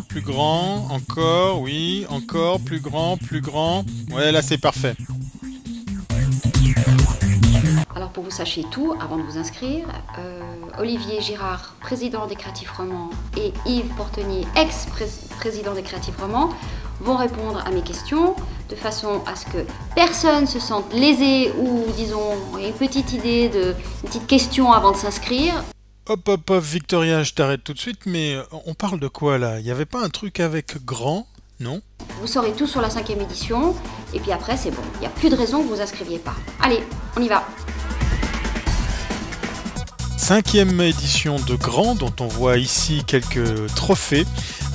Plus grand, encore, oui, encore, plus grand, plus grand. Ouais, là c'est parfait. Alors pour que vous sachiez tout, avant de vous inscrire, Olivier Girard, président des Créatifs Romans, et Yves Portenier, ex-président des Créatifs Romans, vont répondre à mes questions de façon à ce que personne se sente lésé ou, disons, ait une petite idée, une petite question avant de s'inscrire. Hop, hop, hop, Victoria, je t'arrête tout de suite, mais on parle de quoi là? Il n'y avait pas un truc avec grand, non? Vous saurez tout sur la 5e édition, et puis après c'est bon, il n'y a plus de raison que vous inscriviez pas. Allez, on y va! 5e édition de Grand, dont on voit ici quelques trophées,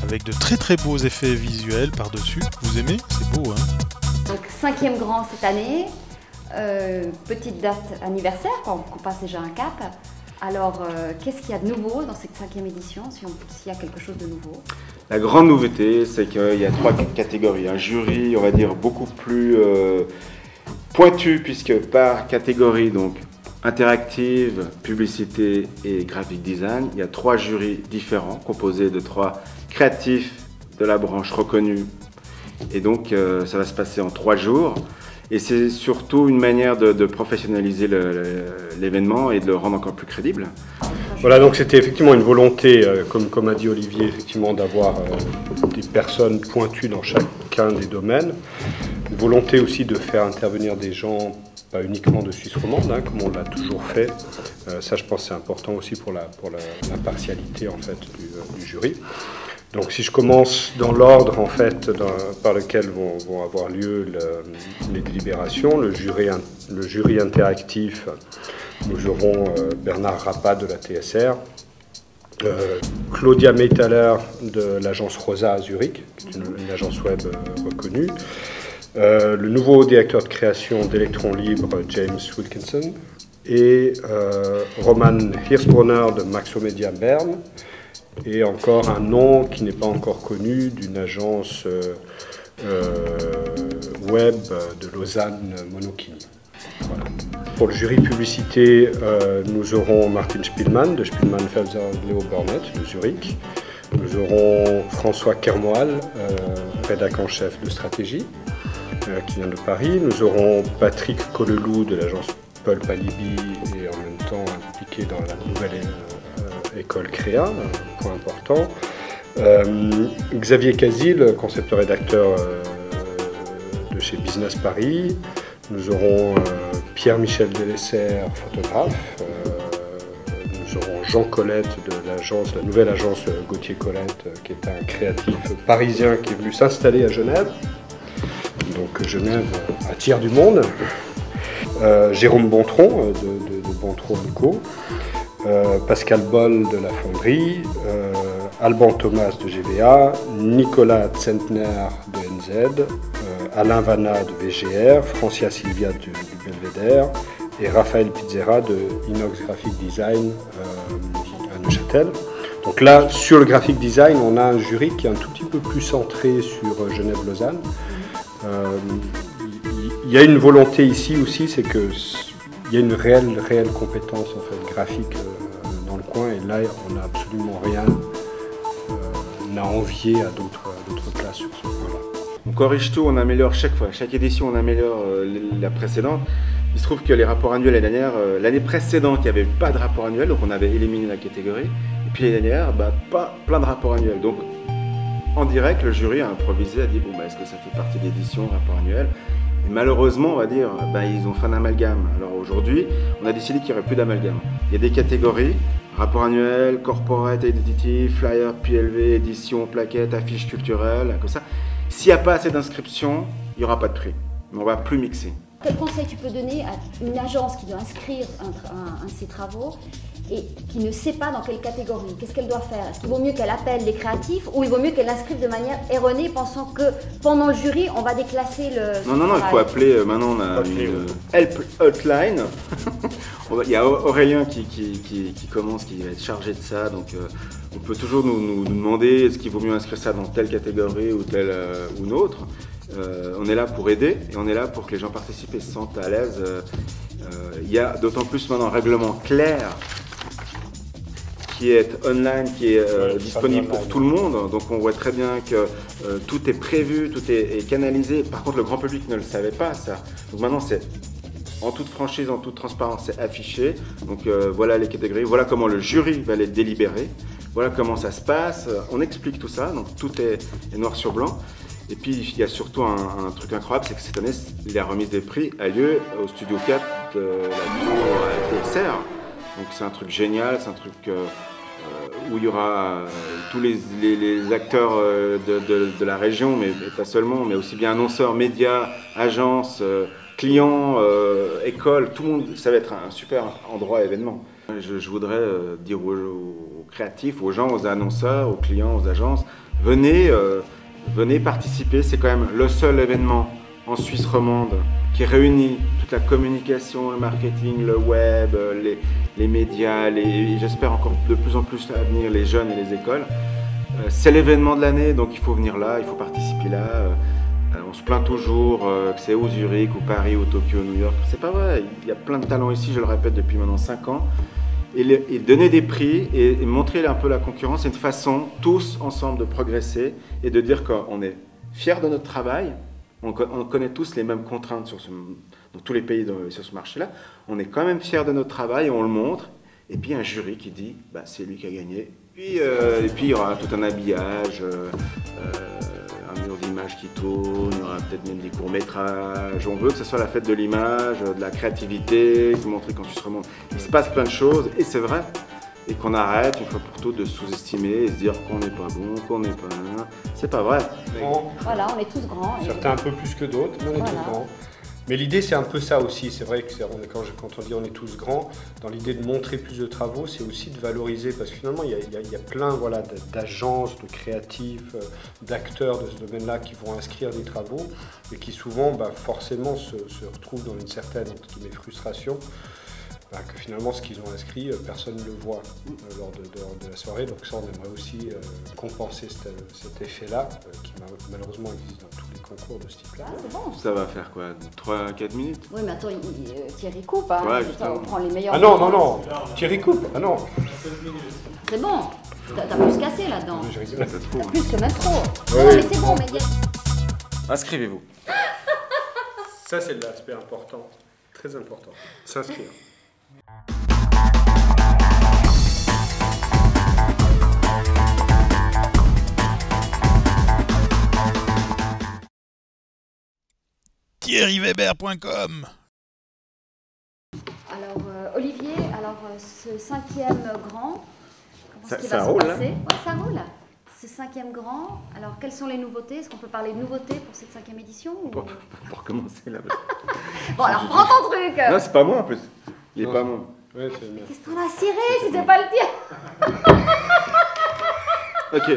avec de très très beaux effets visuels par-dessus. Vous aimez? C'est beau, hein? Donc 5e Grand cette année, petite date anniversaire, qu'on passe déjà un cap. Alors, qu'est-ce qu'il y a de nouveau dans cette 5e édition, s'il y a quelque chose de nouveau? La grande nouveauté, c'est qu'il y a 3 catégories. Un jury, on va dire, beaucoup plus pointu, puisque par catégorie, donc interactive, publicité et graphic design, il y a 3 jurys différents, composés de 3 créatifs de la branche reconnue. Et donc, ça va se passer en 3 jours. Et c'est surtout une manière de professionnaliser l'événement et de le rendre encore plus crédible. Voilà, donc c'était effectivement une volonté, comme a dit Olivier, effectivement d'avoir des personnes pointues dans chacun des domaines. Une volonté aussi de faire intervenir des gens, pas uniquement de Suisse romande, hein, comme on l'a toujours fait. Ça, je pense, c'est important aussi pour l'impartialité en fait du jury. Donc si je commence dans l'ordre en fait par lequel vont avoir lieu les délibérations, le jury interactif, nous aurons Bernard Rappat de la TSR, Claudia Meithaler de l'agence Rosa à Zurich, qui est une agence web reconnue, le nouveau directeur de création d'Electron Libre, James Wilkinson, et Roman Hirschbrunner de Maxomedia Berne, et encore un nom qui n'est pas encore connu d'une agence web de Lausanne, Monokini. Voilà. Pour le jury publicité, nous aurons Martin Spielmann de Spielmann Felser Leo Burnett de Zurich. Nous aurons François Kermoal, rédacteur en chef de stratégie, qui vient de Paris. Nous aurons Patrick Colleloup de l'agence Paul Palibi et en même temps impliqué dans la nouvelle école Créa, un point important. Xavier Casil, concepteur-rédacteur de chez Business Paris. Nous aurons Pierre-Michel Delessert, photographe. Nous aurons Jean Colette de la nouvelle agence Gauthier Colette, qui est un créatif parisien qui est venu s'installer à Genève. Donc Genève attire du monde. Jérôme Bontron de Bontron Co. Pascal Boll de la Fonderie, Alban Thomas de GVA, Nicolas Zentner de NZ, Alain Vanna de VGR, Francia Silvia du Belvédère et Raphaël Pizzera de Inox Graphic Design à Neuchâtel. Donc là, sur le graphic design, on a un jury qui est un tout petit peu plus centré sur Genève-Lausanne. Il y a une volonté ici aussi, c'est que il y a une réelle compétence en fait, graphique dans le coin, et là on n'a absolument rien à envier à d'autres classes sur ce point-là. On corrige tout, on améliore chaque fois, chaque édition on améliore la précédente. Il se trouve que les rapports annuels l'année dernière, l'année précédente il n'y avait pas de rapport annuel, donc on avait éliminé la catégorie, et puis l'année dernière, pas plein de rapports annuels. Donc en direct, le jury a improvisé, a dit bon est-ce que ça fait partie de l'édition, rapport annuel? Et malheureusement, on va dire, ils ont fait un amalgame. Alors aujourd'hui, on a décidé qu'il n'y aurait plus d'amalgame. Il y a des catégories, rapport annuel, corporate, identity, flyer, PLV, édition, plaquette, affiche culturelle, comme ça. S'il n'y a pas assez d'inscriptions, il n'y aura pas de prix. Mais on ne va plus mixer. Quel conseil tu peux donner à une agence qui doit inscrire un de ses travaux et qui ne sait pas dans quelle catégorie? Qu'est-ce qu'elle doit faire? Est-ce qu'il vaut mieux qu'elle appelle les créatifs ou il vaut mieux qu'elle l'inscrive de manière erronée pensant que pendant le jury, on va déclasser le... Non, il faut appeler, maintenant on a une help hotline. Il y a Aurélien qui commence, qui va être chargé de ça, donc on peut toujours nous demander est-ce qu'il vaut mieux inscrire ça dans telle catégorie ou telle ou une autre. On est là pour aider et on est là pour que les gens participent et se sentent à l'aise. Il y a d'autant plus maintenant un règlement clair qui est online, qui est disponible pour tout le monde. Donc on voit très bien que tout est prévu, tout est canalisé. Par contre, le grand public ne le savait pas, ça. Donc maintenant, c'est en toute franchise, en toute transparence, c'est affiché. Donc voilà les catégories, voilà comment le jury va les délibérer. Voilà comment ça se passe. On explique tout ça, donc tout est noir sur blanc. Et puis il y a surtout un truc incroyable, c'est que cette année, la remise des prix a lieu au Studio 4 de la tour TSR. Donc c'est un truc génial, c'est un truc où il y aura tous les acteurs de la région, mais pas seulement, mais aussi bien annonceurs, médias, agences, clients, écoles, tout le monde. Ça va être un super endroit événement. Je voudrais dire aux créatifs, aux gens, aux annonceurs, aux clients, aux agences, venez participer. C'est quand même le seul événement en Suisse romande qui réunit toute la communication, le marketing, le web, les médias, j'espère encore de plus en plus à venir les jeunes et les écoles. C'est l'événement de l'année, donc il faut venir là, il faut participer là. On se plaint toujours que c'est ou Zurich, ou Paris, ou Tokyo, ou New York. C'est pas vrai, il y a plein de talents ici, je le répète depuis maintenant 5 ans. Et donner des prix et montrer un peu la concurrence, c'est une façon, tous ensemble, de progresser et de dire qu'on est fiers de notre travail. On connaît tous les mêmes contraintes dans tous les pays sur ce marché-là. On est quand même fiers de notre travail, on le montre. Et puis un jury qui dit bah, c'est lui qui a gagné. Et puis il y aura tout un habillage, un mur d'image qui tourne, il y aura peut-être même des courts-métrages. On veut que ce soit la fête de l'image, de la créativité, de montrer qu'en Suisse romande il se passe plein de choses, et c'est vrai. Et qu'on arrête une fois pour toutes de sous-estimer et se dire qu'on n'est pas bon, qu'on n'est pas un. C'est pas vrai. Voilà, on est tous grands. Certains un peu plus que d'autres, mais on est tous grands. Mais l'idée, c'est un peu ça aussi. C'est vrai que quand on dit on est tous grands, dans l'idée de montrer plus de travaux, c'est aussi de valoriser, parce que finalement, il y a plein d'agences, de créatifs, d'acteurs de ce domaine-là qui vont inscrire des travaux et qui souvent, forcément, se retrouvent dans une certaine frustration. Que finalement ce qu'ils ont inscrit, personne ne le voit lors de la soirée. Donc ça, on aimerait aussi compenser cet effet-là, qui malheureusement existe dans tous les concours de ce type-là. Ah, c'est bon. Ça va faire quoi, 3-4 minutes? Oui, mais attends, Thierry coupe, hein. Ouais, on prend les meilleurs. Ah non, Thierry coupe, ah non. C'est bon, t'as plus cassé là-dedans. T'as Plus que même trop. Ouais. Non, mais c'est bon, mais Inscrivez-vous. Ça, c'est l'aspect important, très important, s'inscrire. thierryweber.com. Alors, Olivier, ce 5e grand, Ça va se roule, passer? hein? Ouais, ça roule. Ce 5e grand, alors quelles sont les nouveautés? Est-ce qu'on peut parler de nouveautés pour cette 5e édition ou... Pour commencer là. Bon, alors prends ton truc. Non, c'est pas moi en plus. Il est pas moi. Ouais, c'est bien. Qu'est-ce qu'on a ciré si c'est pas le tien? Ok.